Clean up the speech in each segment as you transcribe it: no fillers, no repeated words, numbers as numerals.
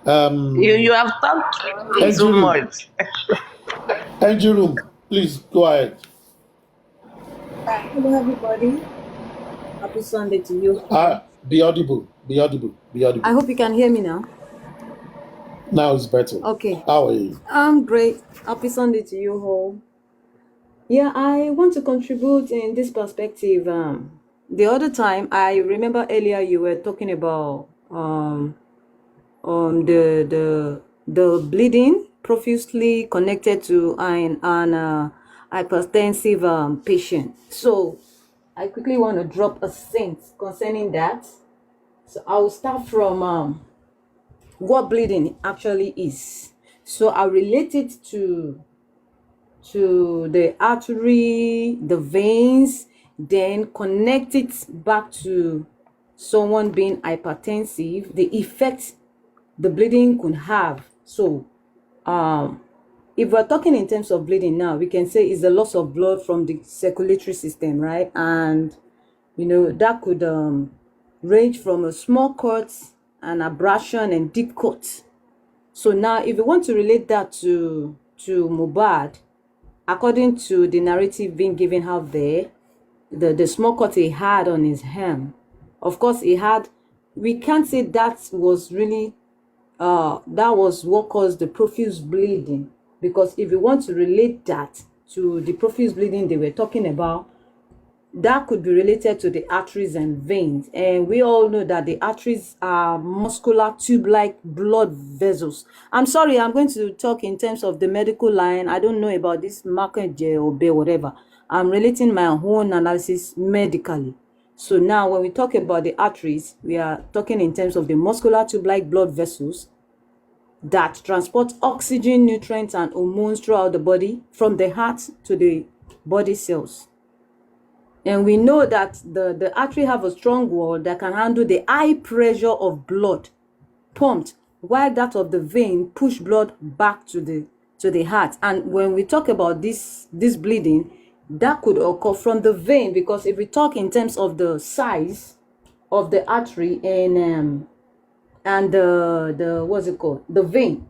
You Um, have talked too Engine room, much. engine room, please go ahead. Hello, everybody. Happy Sunday to you all. Be audible, be audible, be I audible. hope you can hear me now. Now it's better. Okay. How are you? I'm great. Happy Sunday to you all. Yeah, I want to contribute in this perspective. The other time, I remember earlier you were talking about the bleeding profusely connected to an hypertensive patient. So I quickly want to drop a sense concerning that. So I will start from what bleeding actually is. So I relate it to the artery, the veins, then connect it back to someone being hypertensive, the effect the bleeding could have. So if we're talking in terms of bleeding now, we can say it's the loss of blood from the circulatory system, right? And that could range from a small cut, an abrasion, and deep cut. So now, if you want to relate that to Mohbad, according to the narrative being given out there, the small cut he had on his hand, of course, we can't say that was really that was what caused the profuse bleeding, because if you want to relate that to the profuse bleeding they were talking about, that could be related to the arteries and veins. And we all know that the arteries are muscular tube-like blood vessels. I'm sorry, I'm going to talk in terms of the medical line. I don't know about this market or whatever. I'm relating my own analysis medically. So now when we talk about the arteries, we are talking in terms of the muscular tube-like blood vessels that transport oxygen, nutrients, and hormones throughout the body from the heart to the body cells. And we know that the artery have a strong wall that can handle the high pressure of blood pumped, while that of the vein push blood back to the heart. And when we talk about this bleeding, that could occur from the vein, because if we talk in terms of the size of the artery and the what's it called, the vein,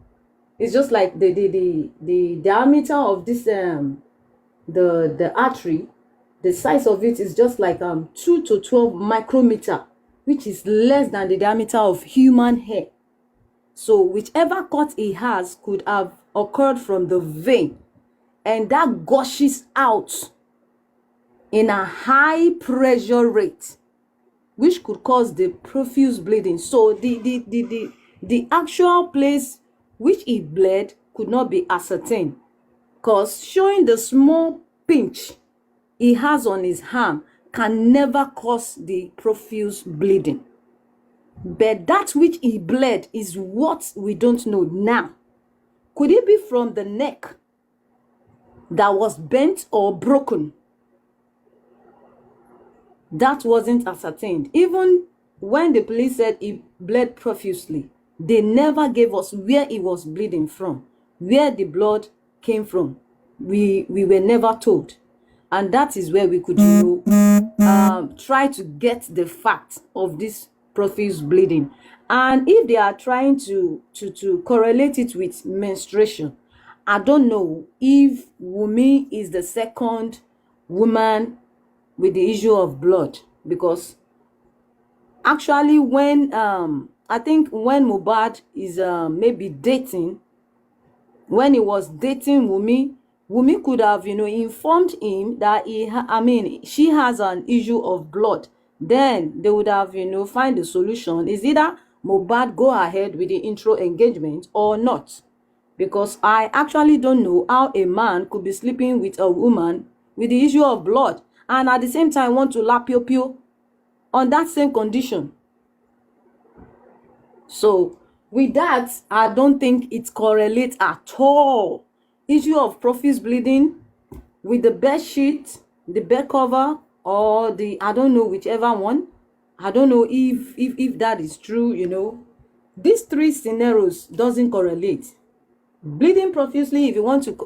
it's just like the diameter of this the artery, the size of it is just like 2 to 12 micrometer, which is less than the diameter of human hair. So whichever cut he has could have occurred from the vein, and that gushes out in a high pressure rate, which could cause the profuse bleeding. So the actual place which he bled could not be ascertained, because showing the small pinch he has on his arm can never cause the profuse bleeding. But that which he bled is what we don't know now. Could it be from the neck that was bent or broken? That wasn't ascertained. Even when the police said he bled profusely, they never gave us where he was bleeding from, where the blood came from. We were never told. And that is where we could try to get the fact of this profuse bleeding. And if they are trying to correlate it with menstruation, I don't know if Wunmi is the second woman with the issue of blood, because actually when I think when Mohbad is maybe dating, when he was dating Wunmi could have informed him that she has an issue of blood. Then they would have find the solution. Is either Mohbad go ahead with the intro engagement or not, because I actually don't know how a man could be sleeping with a woman with the issue of blood and at the same time want to lap pio on that same condition. So with that, I don't think it correlates at all. Issue of profuse bleeding with the bed sheet, the bed cover, or the, I don't know, whichever one. I don't know if that is true. These three scenarios doesn't correlate. Bleeding profusely, if you want to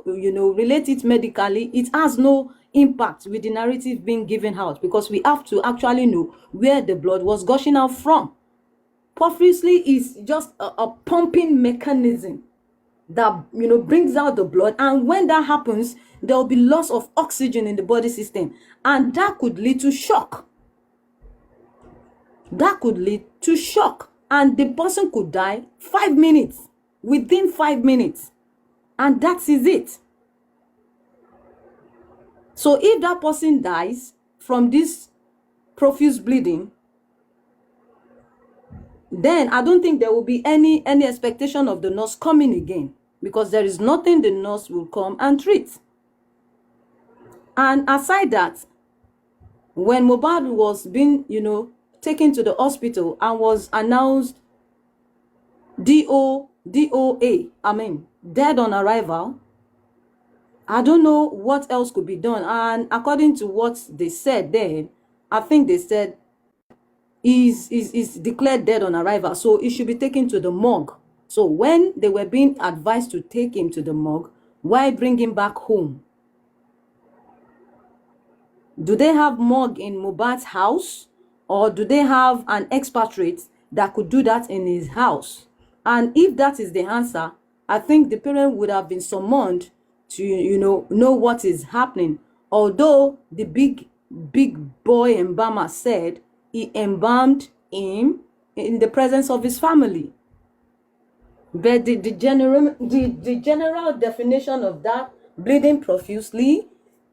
relate it medically, it has no impact with the narrative being given out, because we have to actually know where the blood was gushing out from. Profusely is just a pumping mechanism that, brings out the blood, and when that happens, there will be loss of oxygen in the body system, and that could lead to shock. And the person could die within 5 minutes, and that is it. So if that person dies from this profuse bleeding, then I don't think there will be any expectation of the nurse coming again, because there is nothing the nurse will come and treat. And aside that, when Mohbad was being, taken to the hospital and was announced DOA, dead on arrival, I don't know what else could be done. And according to what they said then, I think they said is declared dead on arrival, so it should be taken to the morgue. So when they were being advised to take him to the morgue, why bring him back home? Do they have morgue in Mohbad's house, or do they have an expatriate that could do that in his house? And if that is the answer, I think the parent would have been summoned to know what is happening. Although the big boy embalmer said he embalmed him in the presence of his family. But the general definition of that, bleeding profusely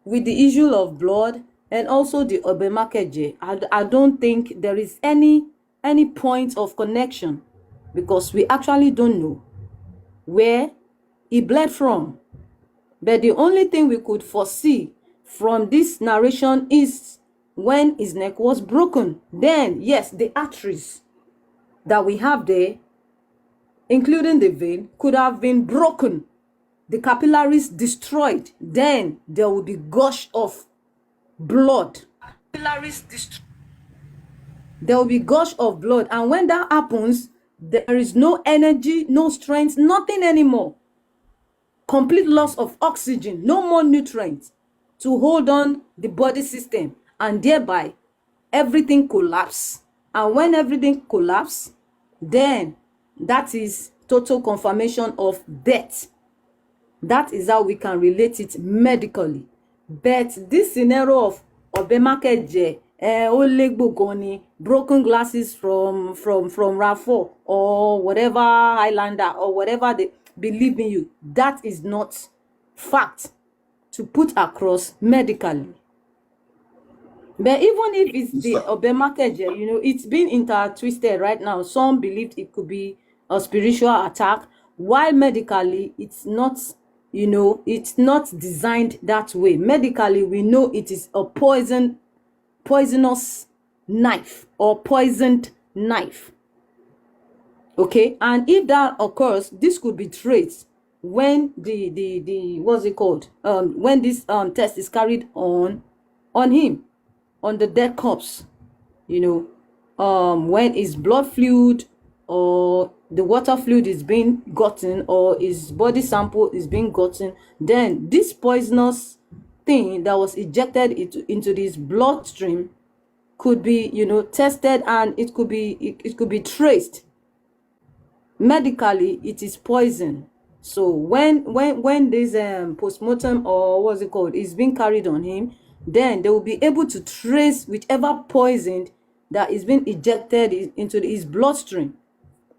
with the issue of blood and also the Obemakeje, I don't think there is any point of connection, because we actually don't know where he bled from. But the only thing we could foresee from this narration is when his neck was broken. Then, yes, the arteries that we have there, including the vein, could have been broken, the capillaries destroyed. Then there will be gush of blood. There will be gush of blood, and when that happens, there is no energy, no strength, nothing anymore. Complete loss of oxygen, no more nutrients to hold on the body system, and thereby everything collapse. And when everything collapse, then that is total confirmation of death. That is how we can relate it medically. But this scenario of Obemakeje, broken glasses from RAV4 or whatever Highlander or whatever, they believe in you, that is not fact to put across medically. But even if it's the Obemakeje, it's been intertwisted right now. Some believed it could be a spiritual attack, while medically it's not, it's not designed that way. Medically, we know it is a poisonous knife or poisoned knife. Okay, and if that occurs, this could be traced when the what's it called? When this test is carried on him, on the dead corpse, when his blood fluid or the water fluid is being gotten, or his body sample is being gotten, then this poisonous thing that was ejected into this bloodstream could be, tested, and it could be traced. Medically, it is poison. So when this postmortem, or what's it called, is being carried on him, then they will be able to trace whichever poison that is being ejected into his bloodstream.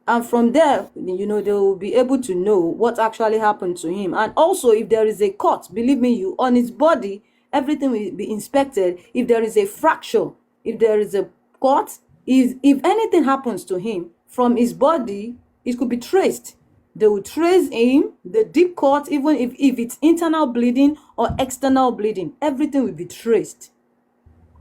And from there, they will be able to know what actually happened to him. And also, if there is a cut, believe me, on his body, everything will be inspected. If there is a fracture, if there is a cut, if anything happens to him from his body, it could be traced. They will trace him, the deep cut, even if it's internal bleeding or external bleeding, everything will be traced.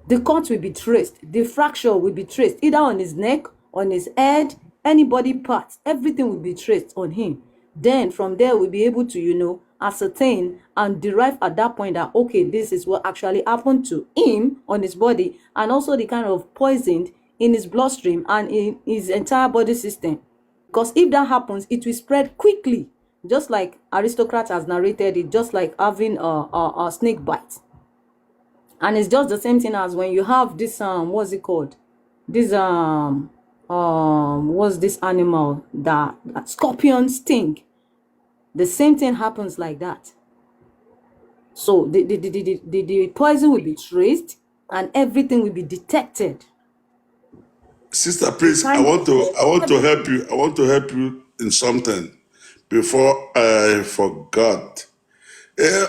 The cut will be traced. The fracture will be traced, either on his neck, on his head, any body parts, everything will be traced on him. Then from there, we'll be able to, ascertain and derive at that point that, okay, this is what actually happened to him on his body, and also the kind of poison in his bloodstream and in his entire body system. Because if that happens, it will spread quickly, just like Aristocrat has narrated it, just like having a snake bite. And it's just the same thing as when you have this, what's it called? This what's this animal that scorpion sting? The same thing happens like that. So the poison will be traced and everything will be detected. Sister, please, I Kind want to of I want to help you. I want to help you in something before I forgot.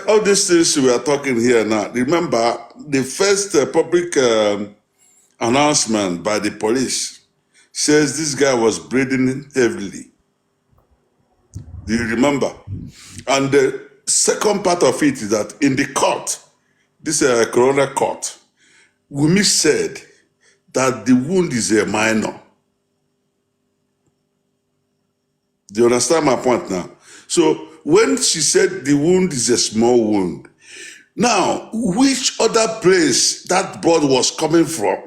All these things we are talking here now. Remember the first public announcement by the police says this guy was breathing heavily. Do you remember? And the second part of it is that in the court, this coroner court, Wumi said that the wound is a minor. Do you understand my point now? So when she said the wound is a small wound, now which other place that blood was coming from?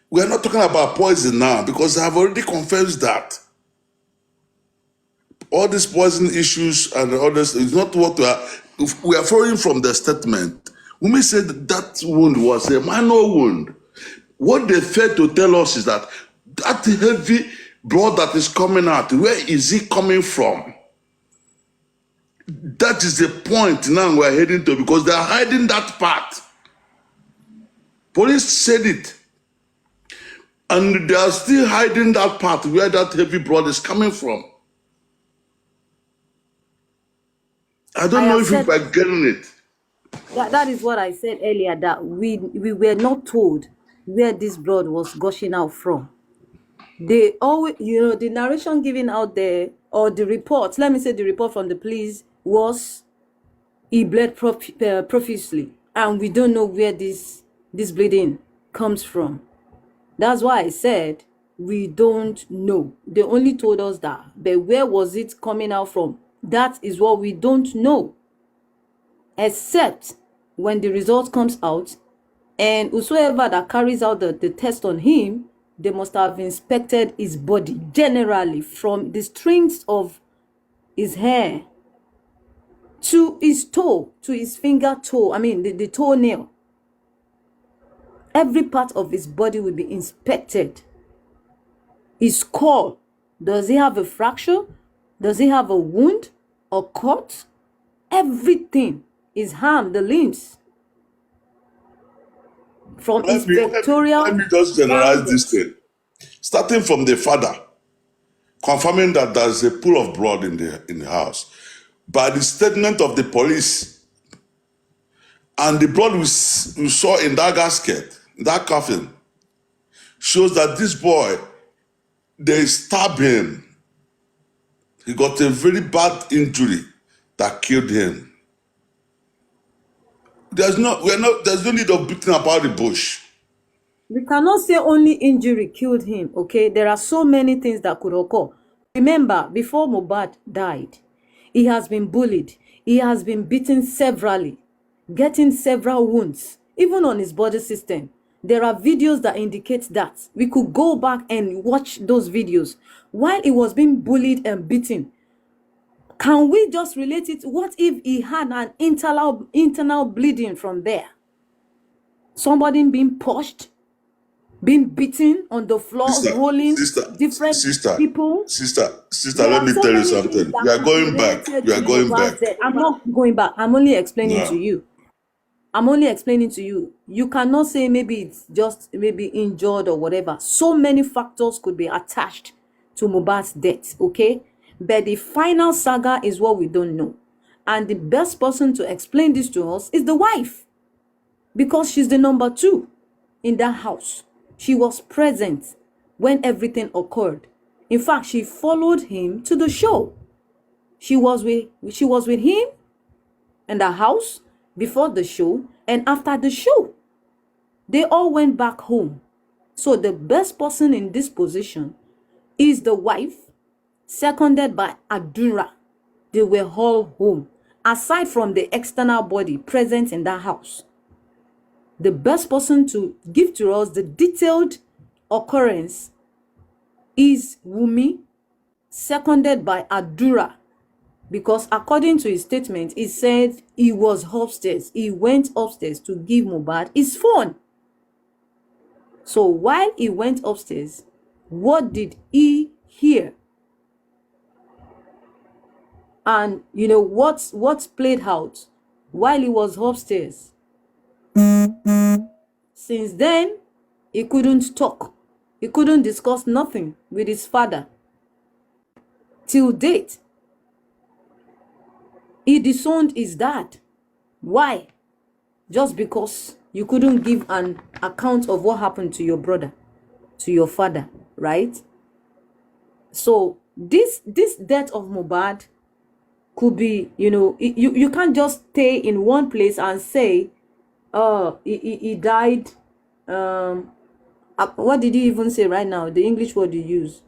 We are not talking about poison now because I have already confirmed that. All these poison issues and others is not what we are following from the statement. Wumi said that wound was a minor wound. What they failed to tell us is that that heavy blood that is coming out, where is it coming from? That is the point now we're heading to because they are hiding that part. Police said it. And they are still hiding that part where that heavy blood is coming from. I don't I know have if you said are getting it. that is what I said earlier, that we were not told where this blood was gushing out from. They always, the narration given out there, or the report, let me say the report from the police was he bled profusely, and we don't know where this bleeding comes from. That's why I said we don't know. They only told us that, but where was it coming out from? That is what we don't know, except when the result comes out, and whosoever that carries out the test on him, they must have inspected his body generally from the strings of his hair to his toe, to his finger toe, the toenail. Every part of his body will be inspected. His skull, does he have a fracture? Does he have a wound or cut? Everything, his arm, the limbs, from his pectoral Let me just generalize this downwards. thing. Starting from the father, confirming that there's a pool of blood in the house. By the statement of the police, and the blood we saw in that gasket, that coffin, shows that this boy, they stabbed him. He got a very bad injury that killed him. There's no need of beating about the bush. We cannot say only injury killed him, okay? There are so many things that could occur. Remember, before Mohbad died, he has been bullied. He has been beaten severally, getting several wounds, even on his body system. There are videos that indicate that. We could go back and watch those videos. While he was being bullied and beaten, can we just relate it? What if he had an internal bleeding from there? Somebody being pushed, being beaten on the floor, rolling, different people. Sister, There let are me so tell you many things something. that You are could be going back. related You are to going Mohbad's back. death. I'm not going back. I'm only explaining to No. you. I'm only explaining to you. You cannot say maybe it's just maybe injured or whatever. So many factors could be attached to Mohbad's death, okay? But the final saga is what we don't know. And the best person to explain this to us is the wife, because she's the number 2 in that house. She was present when everything occurred. In fact, she followed him to the show. She was with him in the house before the show and after the show. They all went back home. So the best person in this position is the wife, seconded by Adura. They were all home, aside from the external body present in that house. The best person to give to us the detailed occurrence is Wumi, seconded by Adura, because according to his statement, he said he was upstairs. He went upstairs to give Mohbad his phone. So while he went upstairs, What did he hear? And you know what's played out while he was upstairs. Since then, he couldn't talk. He couldn't discuss nothing with his father. Till date, he disowned his dad. Why? Just because you couldn't give an account of what happened to your brother, to your father, right? So this death of Mohbad could be, you know, you can't just stay in one place and say, oh, he died. What did you even say right now? The English word you use.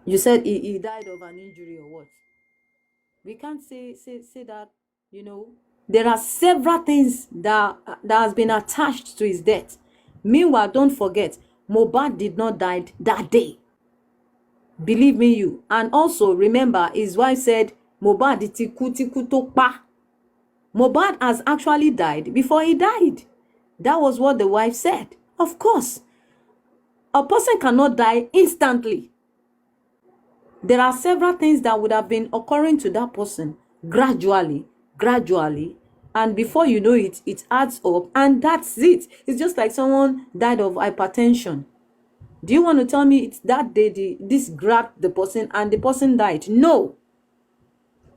You said he died of an injury or what? We can't say that, you know. There are several things that has been attached to his death. Meanwhile, don't forget, Mohbad did not die that day. Believe me, you. And also remember, his wife said, Mohbad tiku to pa. Mohbad has actually died before he died. That was what the wife said. Of course, a person cannot die instantly. There are several things that would have been occurring to that person gradually, and before you know it, it adds up, and that's it. It's just like someone died of hypertension. Do you want to tell me it's that day this grabbed the person and the person died? No.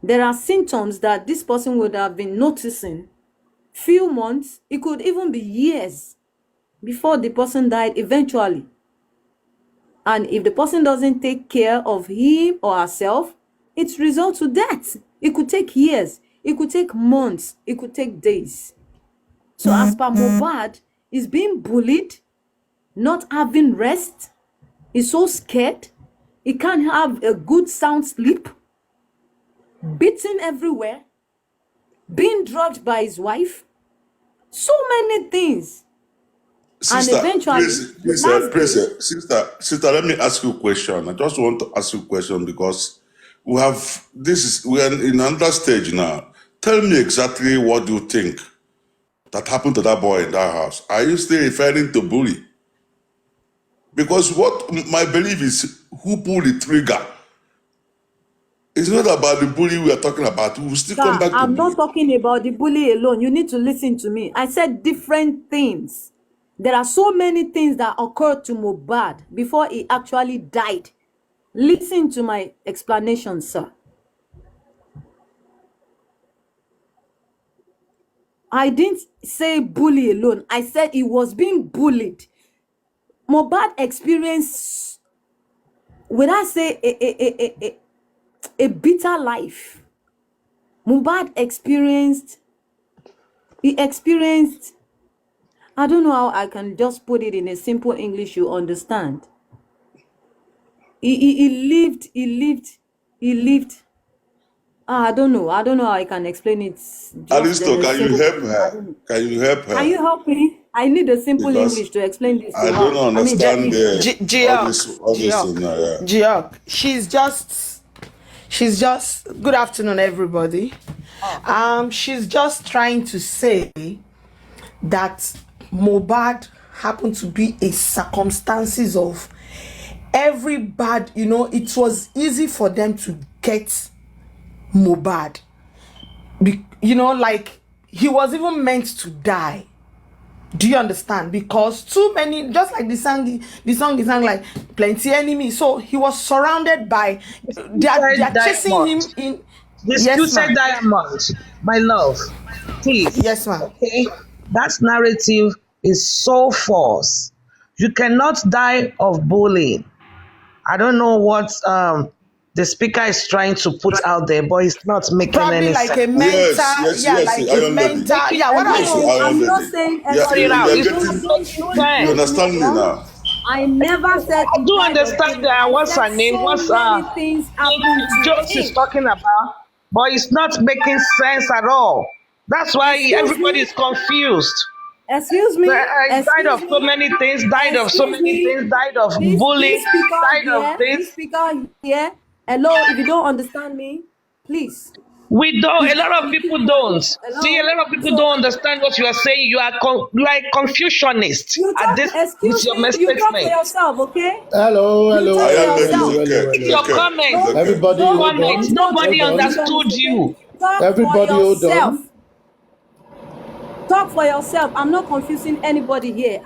There are symptoms that this person would have been noticing few months, it could even be years before the person died eventually. And if the person doesn't take care of him or herself, it results to death. It could take years, it could take months, it could take days. So as per Mohbad, is being bullied, not having rest, is so scared, he can't have a good sound sleep, beaten everywhere, being drugged by his wife, so many things. Sister, And eventually, sister, let me ask you a question. I just want to ask you a question because we're in another stage now. Tell me exactly what you think that happened to that boy in that house. Are you still referring to bully? Because what my belief is, who pulled the trigger? It's not about the bully we are talking about. We will still come back to I'm bully. not talking about the bully alone. You need to listen to me. I said different things. There are so many things that occurred to Mohbad before he actually died. Listen to my explanation, sir. I didn't say bully alone. I said he was being bullied. Mohbad experienced, would I say, a bitter life. Mohbad experienced, I don't know how I can just put it in a simple English you understand. He lived. I don't know how I can explain it. Aristo, can you help her? Can you help her? Can you help me? I need a simple Because English to explain this I to don't her. I mean, understand all this Geok, thing now, yeah. Geok. She's just good afternoon, everybody. She's just trying to say that Mohbad happened to be a circumstances of every bad, you know, it was easy for them to get Mohbad. You know, like he was even meant to die. Do you understand? Because too many, just like the song is like plenty enemies. So he was surrounded by, they are chasing him in. This Yes, you said ma'am. Diamond, my love. Please. Yes, ma'am. Okay. That narrative is so false. You cannot die of bullying. I don't know what the speaker is trying to put out there, but it's not making Probably any like sense. a mental, Yes, like the a Iron Lady. mental, yeah. What Yes, the I Iron I'm not Lady. saying Yeah, Sorry, now, you're it's getting, not making you sense. understand me now. I never said I he do died of understand bullying. that. I What's said her name? so What's many things happened to Jones is him. talking about, but it's not making sense at all. That's why Excuse everybody me. is confused. Excuse He me. died Excuse of so me. many things, died of so Excuse many me. things, died of This bullying, speaker died of here, this. this speaker here. Hello, if you don't understand me, please. We don't. Is A that lot of people don't. See, a hello? lot of people So don't understand what you are saying. You are a Confucianist you at talk, this with excuse your me, you talk for statement. yourself, okay? Hello, You hello, talk for I am hello, lady. hello, It's yourself. hello, okay. hello, It's Your hello. okay. It's comment, okay. Everybody hold comment. on. Nobody Hold on. understood It's okay. you. Talk for Everybody hold yourself. on. Talk for yourself. I'm not confusing anybody here.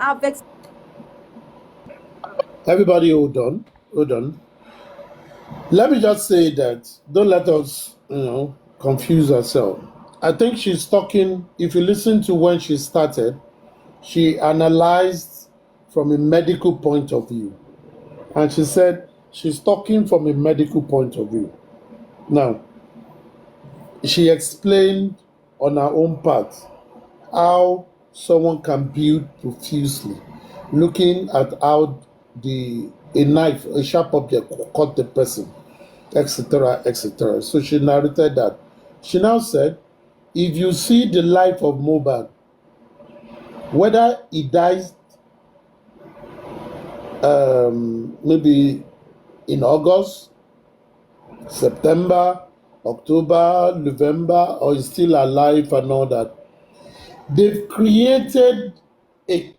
Everybody hold on. Hold on. Let me just say that don't let us, confuse ourselves. I think she's talking, if you listen to when she started, she analyzed from a medical point of view. And she said she's talking from a medical point of view. Now, she explained on her own part how someone can build profusely, looking at how a knife, a sharp object cut the person, etc., etc. So she narrated that. She now said, if you see the life of Mohbad, whether he dies maybe in August, September, October, November, or is still alive and all that, they've created a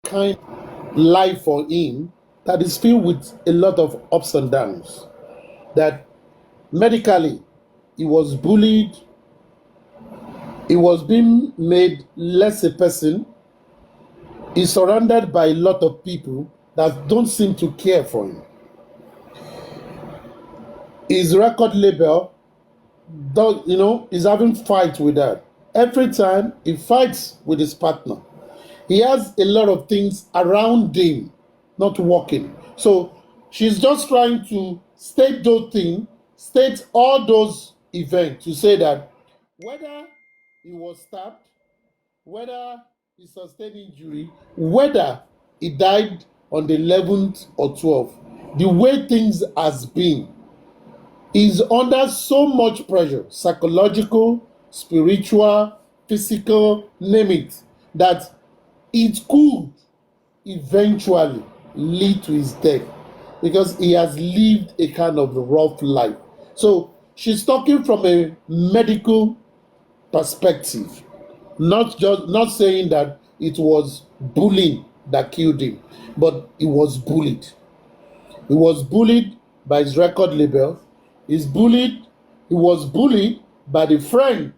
kind of life for him that is filled with a lot of ups and downs. That medically, he was bullied, he was being made less a person, he's surrounded by a lot of people that don't seem to care for him. His record label, is having fight with that. Every time he fights with his partner, he has a lot of things around him not working. So she's just trying to state those things, state all those events to say that whether he was stabbed, whether he sustained injury, whether he died on the 11th or 12th, the way things has been, is under so much pressure, psychological, spiritual, physical, name it, that it could eventually lead to his death because he has lived a kind of rough life. So she's talking from a medical perspective, not saying that it was bullying that killed him, but he was bullied. He was bullied by his record label. He was bullied by the friend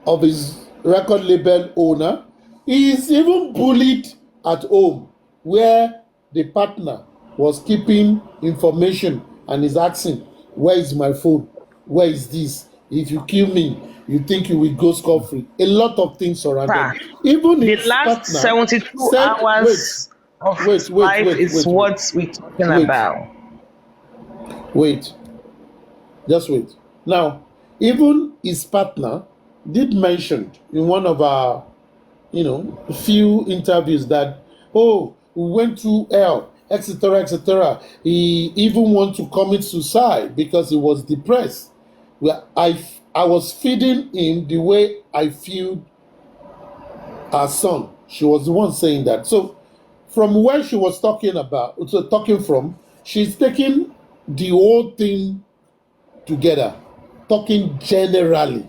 of his record label owner. He is even bullied at home where the partner was keeping information and is asking, where is my phone? Where is this? If you kill me, you think you will go scot-free. A lot of things surrounded. Sir, Even the his last partner 72 said, hours of his life is what we're talking wait, about. wait, just wait. Now, even his partner did mention in one of our, few interviews that, oh, we went through hell, etc., etc. He even wanted to commit suicide because he was depressed. Well, I was feeding him the way I feel her son. She was the one saying that. So, from where she was talking from, she's taking the whole thing together, talking generally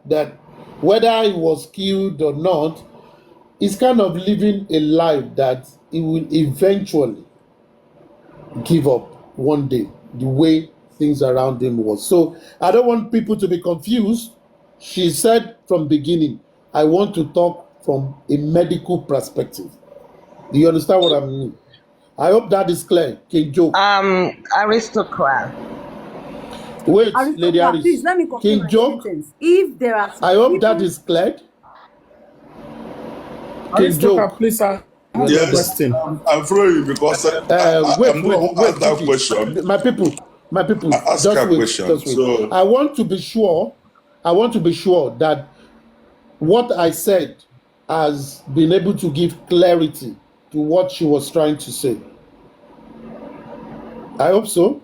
that whether he was killed or not, he's kind of living a life that he will eventually give up one day, the way things around him was. So I don't want people to be confused. She said from beginning, I want to talk from a medical perspective. Do you understand what I mean? I hope that is clear. King Joe. Aristocrat. Wait, Lady Aristocrat, please Harris. let me complete King my Joe, sentence. If there are I hope that people, is clear. King Joe. Aristocrat, please, I have a Yes, question. I'm following you because I'm the one who asked that question. My people, Ask just her wait, question. just wait. So I want to be sure that what I said has been able to give clarity to what she was trying to say. I hope so.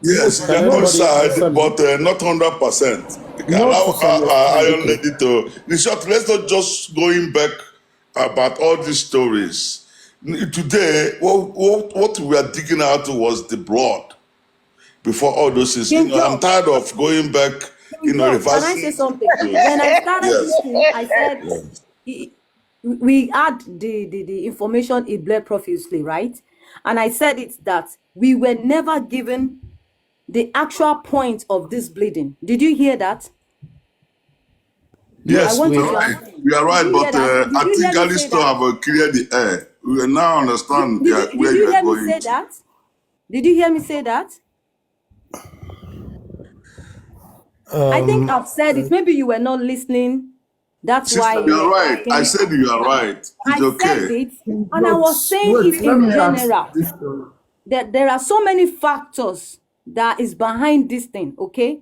yes, Can you're on everybody side, understand me? but not 100%. Not Allow to some extent, Iron okay. Lady to. In short, let's not just going back about all these stories. Today, what we are digging out was the blood. before all those things. King I'm George, tired of going back, King George, can I say reversing. something? When I started this Yes. thing, I said we had the information it bled profusely, right? And I said it that we were never given the actual point of this bleeding. Did you hear that? I Yes, want we you are to right. answer me. We are Did right, you hear but that? Did I you think hear me Ali say still that? have cleared the air. We will now understand Did where you you are hear me going say to. that? Did you hear me say that? I think I've said it. Maybe you were not listening. That's why Sister, you you are were right. I asking. said you are right. It's I said okay. it, and I was George, saying wait, it let in me ask general. this. That there are so many factors that is behind this thing, okay?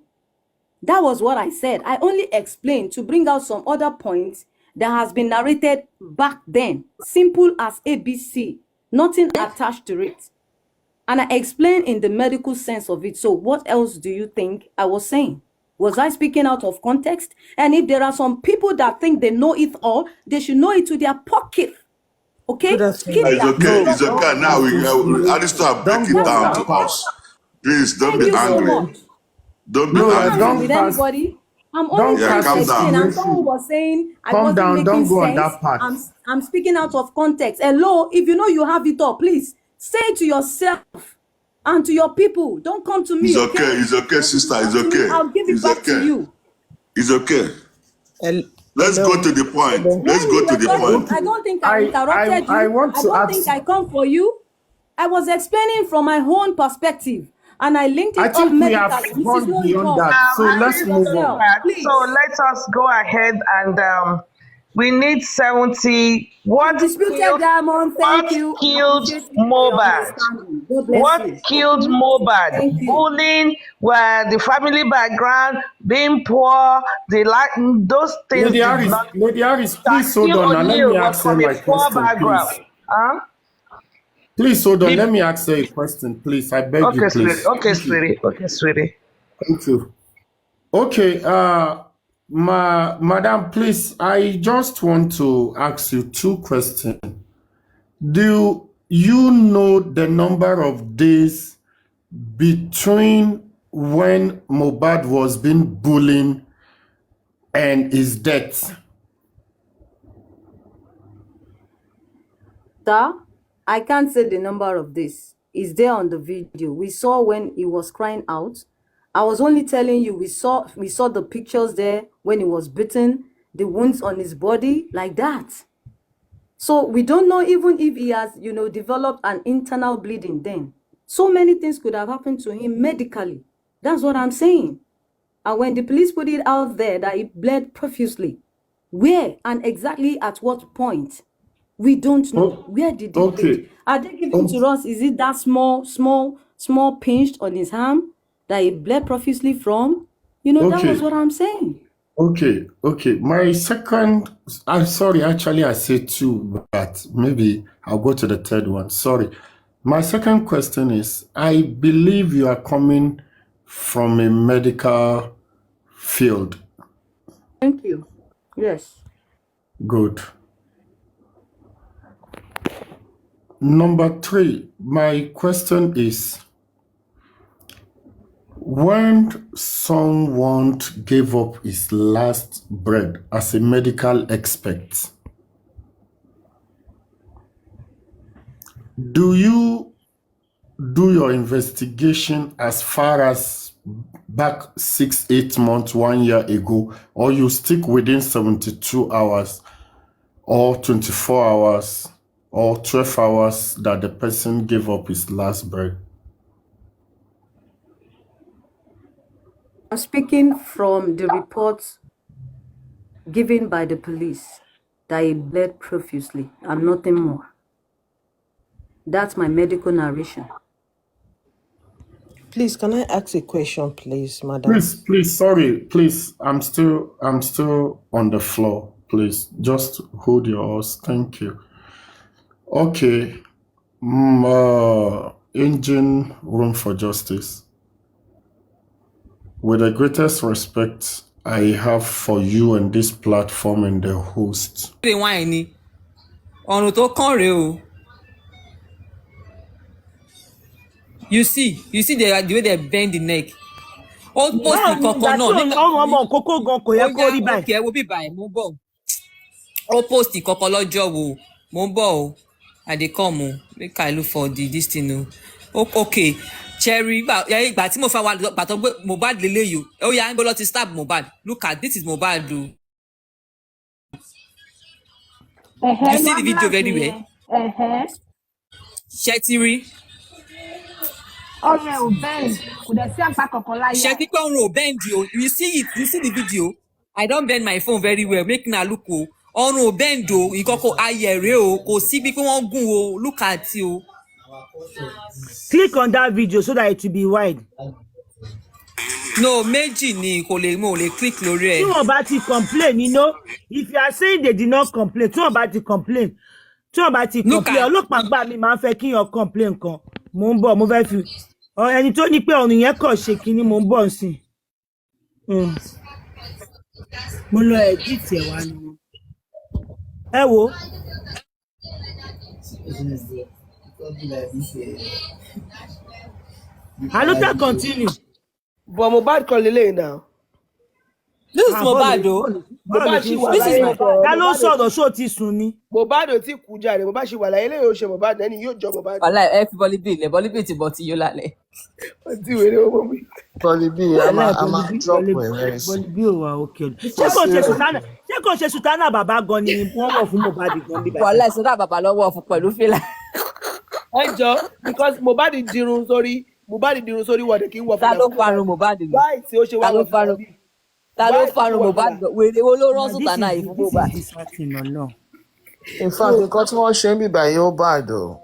That was what I said. I only explained to bring out some other points that has been narrated back then. Simple as ABC, nothing attached to it. And I explained in the medical sense of it. So what else do you think I was saying? Was I speaking out of context? And if there are some people that think they know it all, they should know it to their pocket. Okay? Good Keep afternoon. It's that. okay. No, It's Because okay. don't, Now Auntie Ali still have break don't it go that's on down not to that the part. us. Please don't thank be you so angry. much. Don't be I'm No, not angry. angry don't with pass. anybody. I'm only Don't Yeah, trying pass to calm it to explain. down. And someone Tracy. was saying I Calm wasn't down. making Don't go on sense. that part. I'm speaking out of context. Hello, if you know you have it all, please say it to yourself and to your people. Don't come to me, It's okay. okay? It's okay, And if you sister. It's come to me, okay. I'll give it It's back to okay. you. It's okay. Let's go Hello. to the point. Hello. Let's When go you to were the talking, point. Okay. I don't think I I interrupted I you. want I to don't think ask. I come for you. I was explaining from my own perspective and I linked I it up think we have medically. Mrs. gone No beyond Talk. that. So Listen let's to Ali move on. yourself, Stewart. So please. let us go ahead and we need 70. Undisputed Diamond, thank What you. I killed appreciate you for your Mobad? understanding. God bless What you. killed Okay? Mobad? Thank you. Bullying, where the family background, being poor, those things did not. Lady Harris, please hold Shaquille on now. Let me O'Neal was ask her from a my poor question, background. please. Huh? Please hold on. The, Let me ask her a question, please. I beg you, okay, sweetie. please. Okay, Thank you. sweetie. Okay, sweetie. Thank you. Okay, madam, please, I just want to ask you two questions. Do you know the number of days between when Mohbad was being bullied and his death? Sir, I can't say the number of this. It's there on the video. We saw when he was crying out. I was only telling you we saw the pictures there when he was bitten, the wounds on his body, like that. So we don't know even if he has, developed an internal bleeding then. So many things could have happened to him medically. That's what I'm saying. And when the police put it out there that he bled profusely, where and exactly at what point? We don't know. Oh, Where did he bleed? okay. Are they giving Oh, to us? Is it that small pinched on his arm that he bled profusely from? That was okay. what I'm saying. Okay. My second, I'm sorry, actually, I said two, but maybe I'll go to the third one. Sorry. My second question is I believe you are coming from a medical field. Thank you. Yes. Good. Number three, my question is when someone gave up his last breath as a medical expert, do you do your investigation as far as back 6-8 months, 1 year ago, or you stick within 72 hours or 24 hours or 12 hours that the person gave up his last breath? I'm speaking from the reports given by the police that he bled profusely and nothing more. That's my medical narration. Please, can I ask a question, please, madam? Please, sorry, please, I'm still on the floor. Please, just hold your horse. Thank you. Okay, Engine Room for Justice. With the greatest respect I have for you and this platform and the host, ọ̀run tó kàn rèé o. You see the way they bend the neck. Ó post Báwo ni nǹkan ìgbà kan tí náà nígbà ọmọ ọmọ kókó gan kò yẹ kó rí báyìí. ókè ẹ wo bíbá ẹ mo ń bọ̀. Ó post nǹkan kan lọ́jọ́ wo mo ń bọ̀ o. I dey come o make I look for this thing o. Okay Cherry ìgbà tí mo fa wa gbàtọ́ gbé Mohbad lélẹ́yìí o. Ó yá ń gbọ́ lọ ti stab Mohbad. Look at this is Mohbad o. You see the video very well. Ṣé ti rí? Ọ̀rẹ́ ò bẹ́ẹ̀ kò dẹ̀ sí àpá kankan láyé. Ṣé ti pé ọrùn ò bend o? You see it? You see the video? I don bend my phone very well make una look o. Ọrùn ò bend o, ìkọ̀kọ̀ ayẹ̀rẹ̀ o, kò sí bí pé wọ́n gún o, look at o. Click on that video so that it will be wide. No, méjì ni kò lè mo lè click lórí ẹ̀. Tí wọ́n bá ti complain, you know, if you are saying they did not complain, tí wọ́n bá ti complain, ọlọ́pàá gbà mí máa ń fẹ́ kí yàn complain kan. Mo ń bọ̀, mo fẹ́ fi ẹni tó ní pé ọ̀run yẹn kàn ṣe kinní mo ń bọ̀ sí. Mo lọ edit ẹ̀ wá ni. Ẹ wo. Aluta continue. But Mohbad kan lélẹ́yìn now. This is Mohbad o. Mohbad ṣì wà This is láyé. Ta ló sọ̀rọ̀ ṣó ti sùn ni? Mohbad ò tí kú jàre, Mohbad ṣì wà láyé, eléyìí ò ṣe Mohbad ẹni yóò jọ Mohbad. Wàhálà ẹ fi bọ́líbì ti bọ̀ tí yóò lálẹ́. Ó ti wèrè owó mi. Bọ́líbí a máa drop ẹ̀ very soon. Bọ́líbí ò wà òkè ọ̀dọ̀. Ṣé kò ṣe Sultana bàbá gan ni wọ́n wọ̀ fún Mohbad gan bíbá? Wàhálà ìsọdá bàbá lọ́wọ́ fún pẹ̀lú fìlà. Ẹ jọ because Mohbad dirun sórí wọ̀dẹ̀ kí n wọ̀ Ta ló farun Mohbad lọ? Báyìí tí ó ṣe wá wọ̀ fún mi. Ta ló farun Mohbad lọ? Wèrè wo ló rán Sultana yìí fún Mohbad? In fact nǹkan tí wọ́n ṣe ń bíbá yìí ó bad o.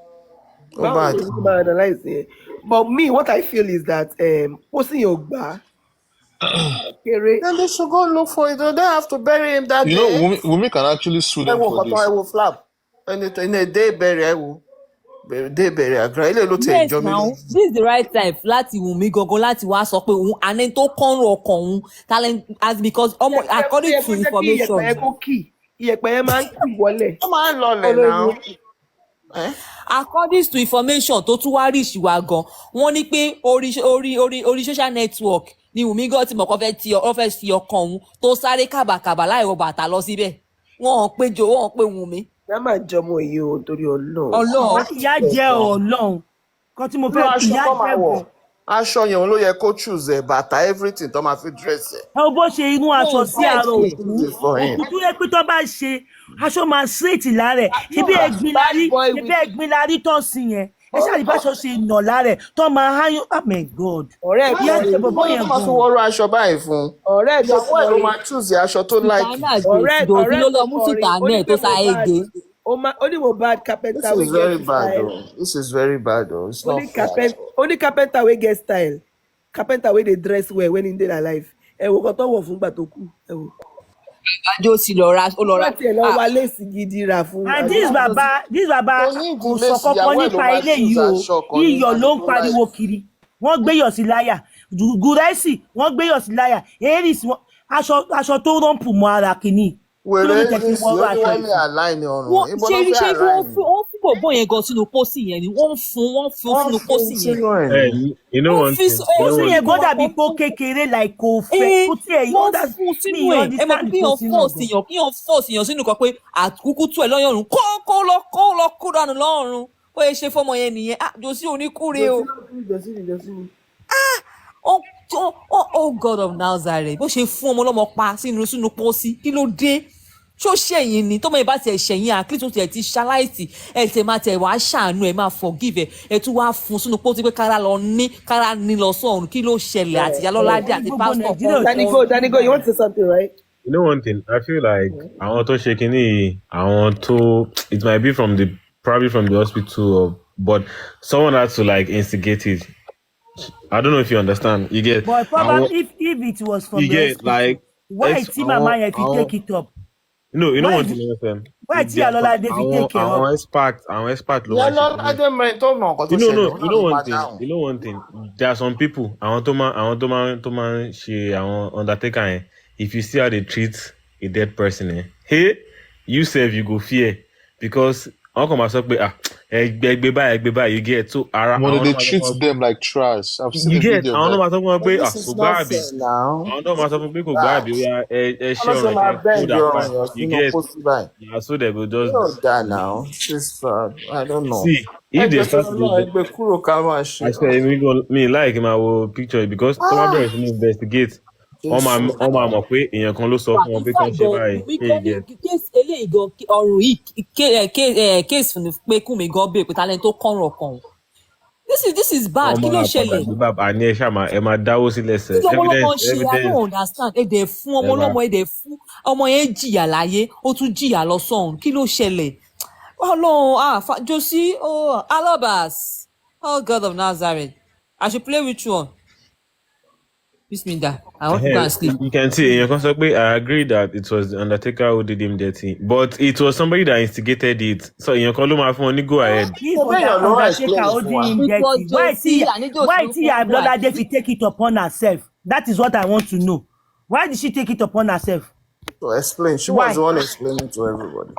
Ó bad. Báwo ni mo máa analyse yẹn? But me what I feel is that ó sì yàn gbà kéré. Then they should go look for it. They don't have to bury him that day. You know, Wunmi can actually sue them for this. I will flap. And in a day bury, I will. Day bury, I cry. Yes now, this is the right time láti Wunmi gangan láti wá sọ pé òun àná tó kọ́rùn ọkàn òun talent as because according to information. Iyẹ̀pẹ̀ yẹn máa ń kì wọlé. Ó máa ń lọlẹ̀ náà. According to information tó tún wá rí ìṣìwà gan wọ́n ní pé orí social network ni Wunmi gan ti mọ̀ kó fẹ́ fi ọkàn òun tó sáré kàbàkàbà láì wọ bàtà lọ síbẹ̀ wọ́n pé Wunmi. Ẹ máa jọmọ yìí o torí Ọlọ́run. Ìyá jẹ́ Ọlọ́run kan tí mo fẹ́ ìyá jẹ́ bọ̀. Aṣọ yẹn ló yẹ kó choose ẹ̀ bàtà everything tó máa fi dress ẹ̀. Ẹ wo bó ṣe inú aṣọ sí àrò òkú tó yẹ pé tó bá ṣe aṣọ máa straight lára ẹ̀ ṣebí ẹ̀gbin la rí tó sí yẹn ẹ ṣáà ní bá aṣọ ṣe nà lára ẹ̀ tó máa háyún oh my God. Ọ̀rẹ́ ìyá jẹ́ bọ̀bọ̀ yẹn gan. Ó máa fi wọ́rọ̀ aṣọ báyìí fún. Ọ̀rẹ́ ìyàwó ẹ̀ ló máa choose aṣọ tó like. Ọ̀rẹ́ ló lọ mú Sultana tó sá ege. Only Mohbad carpenter wey get style. This is very bad o. It's not fair. Only carpenter wey get style. Carpenter wey dey dress well when he dey alive. Ẹ wo kan tó wọ̀ fún gbà tó kú. Ẹ wo. Àjọ sì lọ ra. Láti ẹ̀ lọ wá léèsì gidi rà fún. And this baba kò sọ kọ́kọ́ nípa eléyìí o. Iyọ̀ ló ń pariwo kiri. Wọ́n gbéyọ̀ sí láyà. Gúrẹ́sì wọ́n gbéyọ̀ sí láyà. Eris aṣọ tó rọ́ǹpù mọ́ ara kìíní. Wèrè ní wọ́n aláìní ọ̀run. Ṣé wọ́n fún bòbó yẹn gan sínú pósí yẹn ni wọ́n fún sínú pósí yẹn. Pósí yẹn gan dàbí pé ó kékeré láì kò fẹ́. Wọ́n fún sínú ẹ̀ ẹ mọ̀ kí yàn fọ́ọ̀sì yàn sínú kan pé àkúkú tú ẹ̀ lọ́yọ̀rùn kó lọ kó dànù lọ́rùn ó yẹ ṣe fọ́mọ yẹn nìyẹn jòsí oníkúre o. Oh God of Nazareth bó ṣe fún ọmọ ọlọ́mọ pa sínú pósí kí ló dé ṣó ṣẹ̀yìn ni tọ́mọ yẹn bá tiẹ̀ ṣẹ̀yìn àkílì tó tiẹ̀ ti ṣaláìsì ẹ̀ tẹ̀ máa tẹ̀ wá ṣàánú ẹ̀ máa forgive ẹ̀ tún wá fún sínú pósí pé kára ní lọ sọ́run kí ló ṣẹlẹ̀ àti Ìyálọ́ládé àti pásítọ̀. Danigo, you want to say something, right? You know one thing, I feel like àwọn tó ṣe kínní àwọn tó it might be probably from the hospital but someone had to like instigate it. I don't know if you understand. You get. But probably if it was from you the get hospital, like why Mama if you take it up? No, you know what you know. Why Ìyálọ́ládé if you take it up? Our expert. You know one thing. There are some people. Àwọn tó máa ṣe àwọn undertaker. If you see how they treat a dead person, hey, you sef you go fear because Uncle máa sọ pé ẹgbẹ́ báyìí you get so ara When àwọn they náà máa sọ treat fún wọn them like trash. I've seen you a get video of àwọn náà that. máa sọ fún wọn But pé this kò is gbá not àbí fair now. àwọn náà máa sọ fún pé kò gbá àbí ó yá ẹ ṣe Also, ọ̀nà my kẹ́ beg food apart you you know, get post by. yeah, so they go just You that now. This I don't know. see if they start to dey Egbe kúrò ká máa ṣe. àṣẹ mi like máa wo picture yìí because tó bá bẹ̀rẹ̀ sí ní investigate wọ́n máa mọ̀ pé èèyàn kan ló sọ fún wọn pé kàn ṣe báyìí mi ṣé gan you get ní case eléyìí gan ọrùn yìí case fún mi pé kún mi gan bèè pé talent tó kọ́ràn kan this is bad wọ́n kí ló máa ṣẹlẹ̀ padà gbé bàbá àní ẹ ṣáà ẹ máa dáwó sílẹ̀ sẹ̀ kí ọmọ ọlọ́mọ evidence ṣe I don't understand èdè fún ọmọ ẹ máa ọlọ́mọ èdè fún ọmọ yẹn jìyà láyé ó tún jìyà lọ sọ́run kí ló ṣẹlẹ̀ Ọlọ́run Josie Alobas God of Nazareth I should play which one Bismillah I want to go and sleep. You can see èèyàn kan sọ pé I agree that it was the Undertaker who did him dirty but it was somebody that instigated it so èèyàn kan ló máa fún wọn ní go ahead. If Undertaker holding him dirty, why Tia Ablolade fi take it upon herself? That is what I want to know. Why did she take it upon herself? To explain. She was the one explaining to everybody.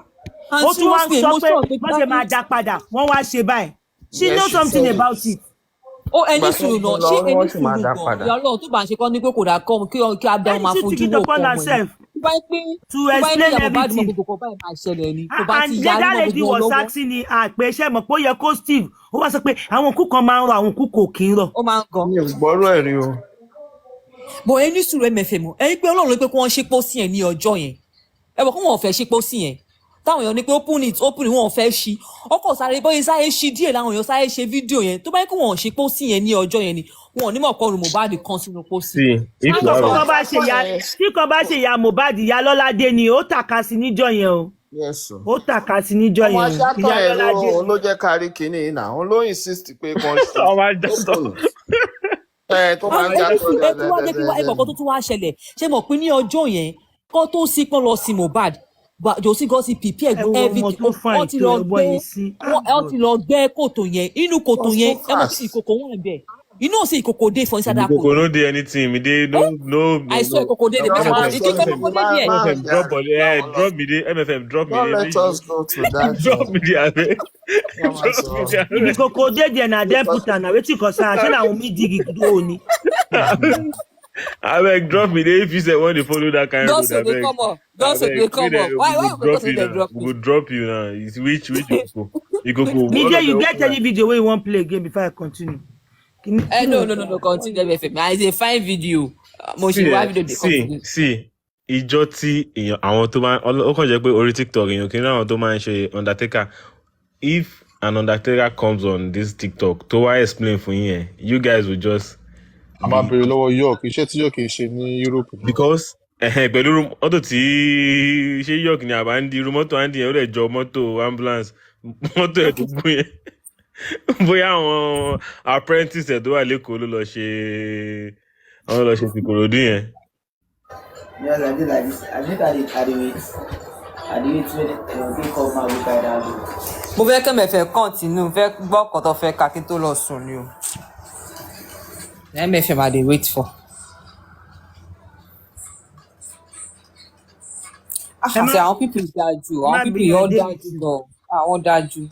Ó tún wá ń sọ pé wọ́n ṣe máa dá padà, wọ́n wá ṣe báyìí. She knows something about it. Ẹni sùúrù náà ṣé ẹni sùúrù gan ìyá Ọlọ́run tó bá ń ṣe kọ́ ní pé kò dà kọ́ kí abẹ́ máa fojú wò kọ́ ọmọ yẹn. To explain everything. And the other lady was asking ni àpè ṣe mọ̀ pé ó yẹ kó Steve ó wá sọ pé àwọn òkú kan máa ń rọ àwọn òkú kò kí ń rọ. Ó máa ń gan. Mi ò gbọ́rọ̀ ẹ̀ rí o. Bọ̀ ẹni sùúrù ẹ̀mẹ̀fẹ̀ mọ̀ ẹni pé Ọlọ́run ló pé kí wọ́n ṣépò sí yẹn ní ọjọ́ yẹn ẹ bọ̀ kí wọ́n fẹ́ ṣépò sí yẹn táwọn èèyàn ní pé open it wọn fẹ́ ṣí ọkọ̀ sáré bóyá sáré ṣí díẹ̀ láwọn èèyàn sáré ṣe fídíò yẹn tó bá yẹ kí wọ́n ṣe pósí yẹn ní ọjọ́ yẹn ni wọn ò ní mọ̀ kọ́ ọ̀run Mohbad kan sínú pósí. tí kan bá ṣe ìyá Mohbad ìyá Lọ́ládé ni ó tàka sí níjọ́ yẹn o ó tàka sí níjọ́ yẹn ìyá Lọ́ládé ló jẹ́ kárí kínní náà òun ló insist pé kàn ṣe. Tó máa ń jà tó ẹgbẹ̀kọ́ tó tún wá ṣẹlẹ̀ ṣé mọ̀ pé ní ọjọ́ yẹn kọ́ tó sí pọ́n lọ sí Mohbad Josie gan ti prepare everything wọ́n ti lọ gbẹ́ kòtò yẹn inú kòtò yẹn ẹ mọ̀ sí ìkòkò wọn bẹ̀ you know say ìkòkò dey for inside that kòtò. ìkòkò no dey anything mi dey no. I swear ìkòkò dey there ìkòkò dey there. MFM drop body drop me dey MFM drop me dey. Let us go to that. Drop me dey abeg. If ìkòkò dey there na dem put am na wetin concern ṣé na àwọn mi dig do ni. Abeg drop me dey if you say wan dey follow that kind road abeg. Don't say they come up. Why you say they drop me? We go drop you now. It's which Ikoko. Media, you get any video where you want play again before I continue? No. Continue MFM. It's a fine video. See. Ìjọ tí èèyàn àwọn tó máa ó kàn jẹ́ pé orí TikTok èèyàn kì í rí àwọn tó máa ń ṣe Undertaker. If an Undertaker comes on this TikTok tó wá explain fún yín you guys will just. A máa bèrè lọ́wọ́ York iṣẹ́ tí York ń ṣe ní Europe. Because pẹ̀lú mọ́tò tí ṣé York ni àbá ń di irú mọ́tò Andy yẹn ó lè jọ mọ́tò ambulance mọ́tò ẹ̀ tó gún yẹn bóyá àwọn apprentice ẹ̀ tó wà lẹ́kọ̀ọ́ ló lọ ṣe tìkòròdú yẹn. Yes, I did like this. I did when they call my week by that day. Mo fẹ́ kẹ́mẹ̀ fẹ́ continue fẹ́ gbọ́ ọ̀kọ̀ tó fẹ́ ká kí n tó lọ sùn ni o. MFM I dey wait for. Àṣà àwọn pípì dájú àwọn pípì yóò dájú lọ àwọn dájú.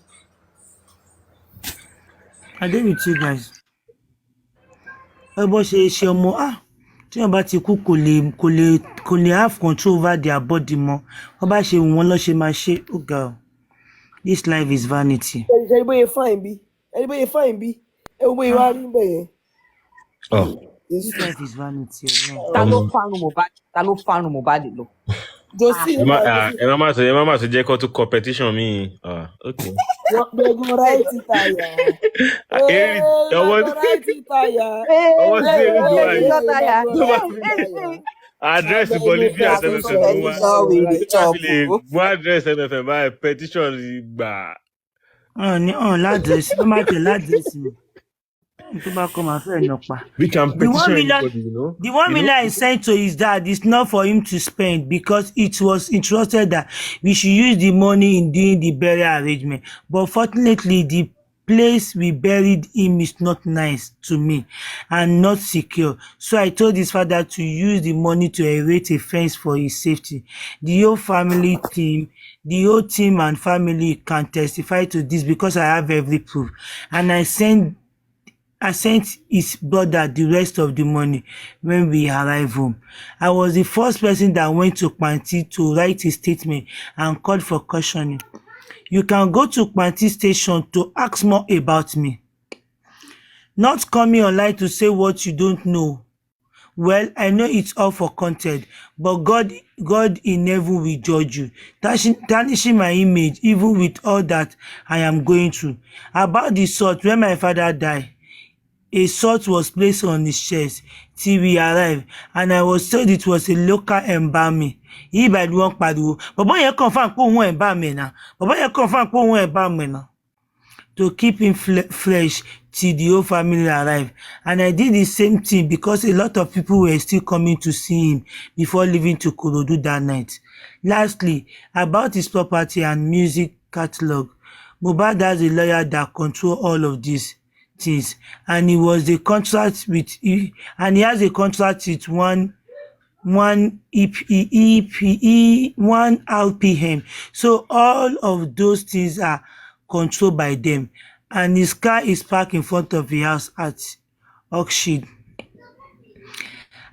I dey with you guys. Ẹ bọ́ ṣe ọmọ tí wọ́n bá ti kú kò lè have control over their body mọ́ wọ́n bá ṣe wọ́n lọ́ ṣe máa ṣe ó ga ọ́ this life is vanity. Ẹ̀rìbóye fine bí ẹ̀rìbóye wá rí bẹ́ẹ̀ yẹn. This life is vanity. Ta ló fárun Mohbad lọ? Josie ẹ má ṣe jẹ́ kó tún competition mi. Okay. Wọ́n gbẹ́gun ráìtì táyà. Ọwọ́ ráìtì táyà. Ọwọ́ sí èrè tó wà. Àdírẹ́sì Bolivia MFM ló wá. Láti lè mú àdírẹ́sì MFM báyìí petition gbà. Ládírẹ́sì ló máa tẹ̀ ládírẹ́sì mi. We can petition anybody, you know. The 1 million I sent to his dad is not for him to spend because it was entrusted that we should use the money in doing the burial arrangement. But fortunately, the place we buried him is not nice to me and not secure. So I told his father to use the money to erect a fence for his safety. The whole team and family can testify to this because I have every proof. And I sent his brother the rest of the money when we arrived home. I was the first person that went to Kpanti to write a statement and called for cautioning. You can go to Kpanti station to ask more about me. Not coming online to say what you don't know. Well, I know it's all for content, but God in heaven will judge you, tarnishing my image even with all that I am going through. About the salt, when my father died, a salt was placed on his chest till we arrived, and I was told it was a local embalming. He by the one pariwo. Bàbá yẹn confirm pé òun embalming na. Bàbá yẹn confirm pé òun embalming na. To keep him fresh till the whole family arrived. And I did the same thing because a lot of people were still coming to see him before leaving to Korodu that night. Lastly, about his property and music catalog, Mohbad has a lawyer that controls all of these things, and he has a contract with one RPM. So all of those things are controlled by them, and his car is parked in front of the house at Oxford.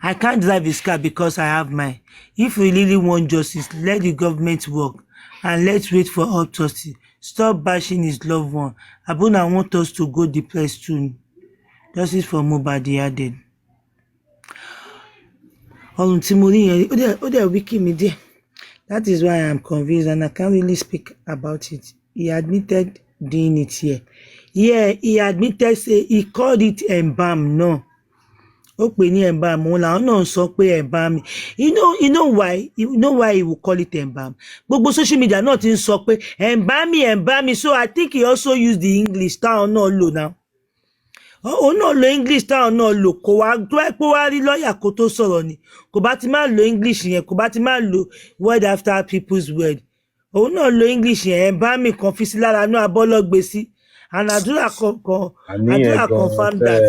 I can't drive his car because I have mine. If we really want justice, let the government work and let's wait for autopsy. Stop bashing his loved one. Abuna want us to go depressed soon. Justice for Mohbad, he added. That is why I am convinced and I can't really speak about it. He admitted doing it here. Yeah, he admitted, say he called it embalm. No. Ó pè ní embalm. Òun làwọn náà sọ pé embalm. You know why he will call it embalm. Gbogbo social media náà ti ń sọ pé embalm. So I think he also used the English táwọn náà lò now. Òun náà lo English táwọn náà lò. Kò wá tó ẹ pé wá rí lọ́ọ̀yà kó tó sọ̀rọ̀ ni. Kò bá ti máa lo English yẹn. Kò bá ti máa lo word after people's word. Òun náà lo English yẹn. Embalm kan fi sí lára náà abọ́lọ́gbé sí. And àdúrà confirm that.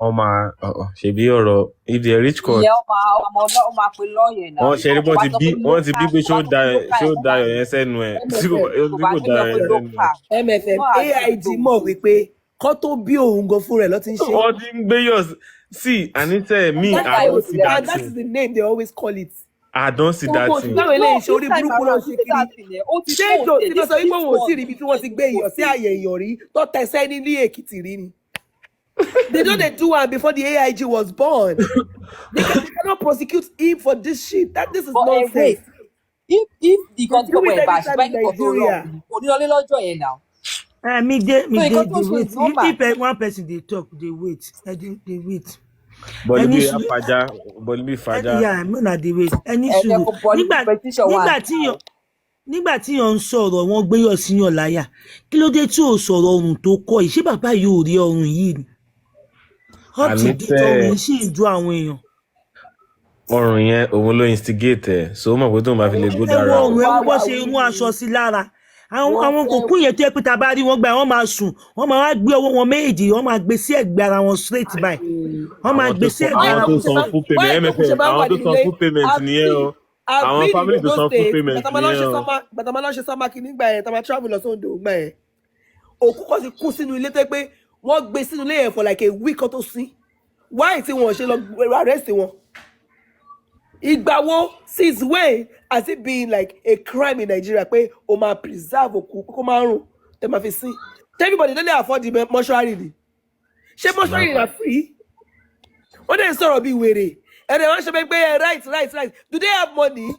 Ṣebí ọ̀rọ̀ if they reach court. Yeah, ọmọ pe lawyer now. Ṣe rí wọ́n ti bí pé ṣó dayọ̀ yẹn sẹ́nu ẹ̀. MFM AIG mọ̀ wípé kọ́ tó bí òun gan fún rẹ̀ lọ́ ti ń ṣe. Wọ́n ti ń gbé yọ̀ sí Anita me I don't see that that is the name they always call it. I don't see that thing. Báwo eléyìí ṣe orí burúkú náà ṣe kiri? Ṣé ètò tí wọ́n sọ wípé wọn ò tí ì rí ibi tí wọ́n ti gbé iyọ̀ sí àyè èèyàn rí tó tẹ̀sẹ̀ ní Èkìtì rí ni? They do one before the AIG was born. They cannot prosecute him for this shit. This is nonsense. If the country were bash, when you go wrong, only lọ́jọ́ yẹn now. Me they wait. If one person they talk, they wait. They wait. Bọ̀lìbí fàjà. Yeah, mo na dey wait. Ẹni sùúrù. Nígbà tí yàn ń sọ̀rọ̀ wọ́n gbé yọ̀ sí yàn láyà. Kí ló dé tí ò sọ̀rọ̀ ọrùn tó kọ́ yìí? Ṣé bàbá yìí ò rí ọrùn yìí ni? Ọrùn sì ń dún àwọn èèyàn. Ọrùn yẹn òun ló instigate ẹ̀. So ó mọ̀ pé tóun bá fi lè gbó dára. Ọrùn ẹ̀ wọ́n ṣe mú aṣọ sí lára. Àwọn kòkó yẹn tó yẹ pé tá a bá rí wọn gbà wọ́n máa sùn. Wọ́n máa wá gbé ọwọ́ wọn méjèèjì. Wọ́n máa gbé sí ẹ̀gbẹ́ ara wọn straight by. Wọ́n máa gbé sí ẹ̀gbẹ́ ara wọn. Àwọn tó san full payment nìyẹn o. Àwọn family tó san full payment nìyẹn o. Gbàtàmá lọ ṣe sọ́mà kí nígbà yẹn tàmá travel lọ sóńdò gbà yẹn. Òkú kọ́ sí kú sínú ilé tó pé wọ́n gbé sínú ilé yẹn for like a week kan tó sí. Why tí wọ́n ṣe lọ arrest wọn? Ìgbà wo since when has it been like a crime in Nigeria pé o máa preserve òkú kó máa rùn tẹ́ máa fi sí? Everybody don't afford the mortuary ni. Ṣé mortuary na free? Wọ́n dẹ̀ sọ̀rọ̀ bí wèrè. And wọ́n ṣe pé right. Do they have money?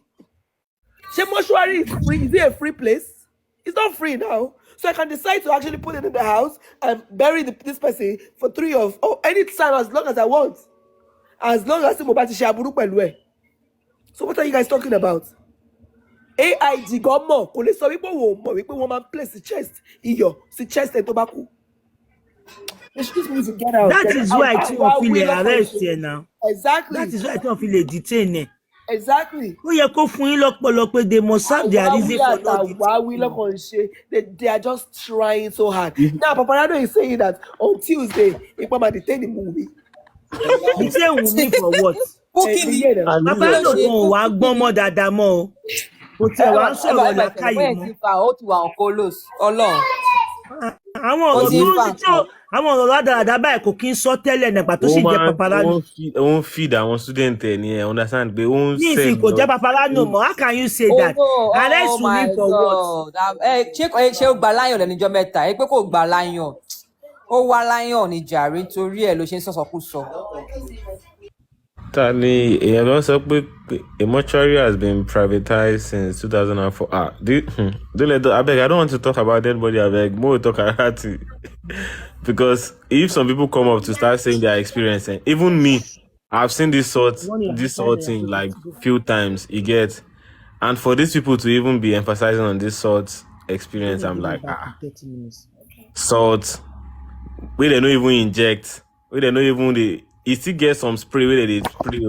Ṣé mortuary is free? Is it a free place? It's not free now. So I can decide to actually put it in the house and bury this person for any time as long as I want. As long as mo bá ti ṣe aburú pẹ̀lú ẹ̀. So what are you guys talking about? AIG gan mọ̀ kò lè sọ wípé wọ́n mọ̀ wípé wọ́n máa place chest iyọ̀ sí chest ẹ̀ tó bá kú. They should just need to get out. That is why tí wọ́n fi lè arrest ẹ̀ now. Exactly. That is why tí wọ́n fi lè detain ẹ̀. exactly. ó yẹ kó fún yín lọ́pọlọ pé they must have their Àwáwí reason for not àtàwáwí detaining. lọ́kàn ń ṣe. They are just trying so hard. Now, Paparazzo is saying that on Tuesday, Ipa might detain the movie. Detain Wunmi for what? Bukini. Paparazzo kan ò wá gbọ́n mọ́ dáadáa mọ́ o. Kò tiẹ̀ wá ń sọ̀rọ̀ làákàyè mọ́. ti fa ó ti wà ọkọlọs Ọlọ́run. Àwọn Ó ọ̀rọ̀ ti ń tó fa ń tí àwọn ọ̀rọ̀ ládàradà báyìí kò kí ń sọ tẹ́lẹ̀ nígbà tó sì jẹ́ Paparazzo. ó ń feed àwọn student ẹ̀ ní ẹ̀ understand pé ó ń Ní ìsìn kò jẹ́ Paparazzo mọ́, how can you say that? Arrest Wunmi for what? Ṣé ó gba láyàn lẹ́nujọ́ mẹ́ta? Ẹ pé kò gba láyàn. Ó wá láyàn ní jàre torí ẹ̀ ló ṣe ń sọ̀sọ̀kúsọ. ta ni èèyàn ló ń sọ pé a mortuary has been privatized since 2004. Don't let abeg, I don't want to talk about dead body, abeg, more talk about it. Because if some people come up to start saying their experience, even me, I've seen this sort thing like few times, you get. And for these people to even be emphasizing on this sort experience, I'm like, salt, where they don't even inject, where they don't even he still get some spray where they spray.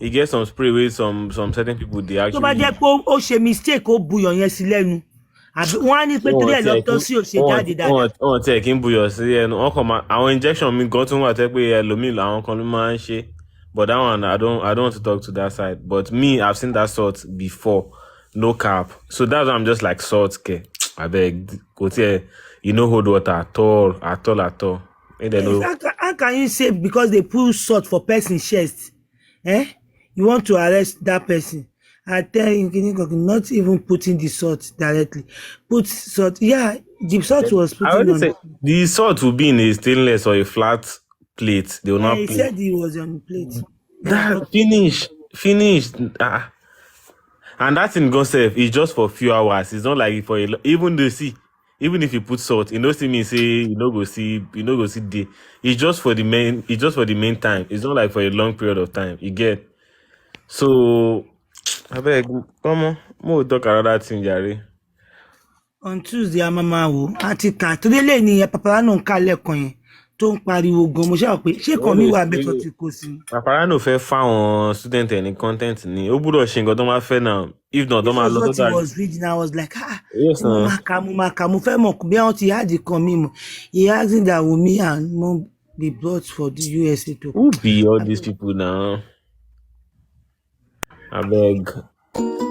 He get some spray with some certain people they actually. Tó bá jẹ́ pé ó ṣe mistake ó buyọ̀ yẹn sí lẹ́nu. Àbí wọ́n á ní pé torí ẹ̀ lọ́tọ́ sí òṣè jáde dáadáa. Wọ́n tẹ̀ kí n buyọ̀ sí ẹnu. Wọ́n kàn máa àwọn injection mi gan tún wà tẹ́ pé ẹlòmíì làwọn kan ló máa ń ṣe. But that one, I don't want to talk to that side. But me, I've seen that sort before. No cap. So that's why I'm just like salt, okay. I beg, go there. You know, hold water at all. How can you say because they put salt for person's chest, you want to arrest that person? I tell you, not even putting the salt directly. Put salt. Yeah, the salt was put on. Say, the salt will be in a stainless or a flat plate. They will not. He said he was on the plate. That finished. And that in God self is just for a few hours. It's not like for even if you put salt, you know, see me say you know go see day. It's just for the main time. It's not like for a long period of time. You get. So I beg, come on, more talk another thing, Jerry. On Tuesday, I'm a article. Today, lẹ́ni Paparazzo ń kálẹ̀ kan yẹn tó ń pariwo gan. Mo ṣáà pé ṣé kan mi wà bẹ́tọ̀ tí kò sí. Paparazzo fẹ́ fáwọn student ẹni content ni. Ó gbọ́dọ̀ ṣe nǹkan tó máa fẹ́ náà. If not, don't máa lọ tó dáa. I was reading, I was like, yes, mo máa kà mo fẹ́ mọ̀ bí wọ́n ti had the kan mímọ̀. He asking that Wunmi and Mom be brought for the USA to. Who be all these people now? I beg.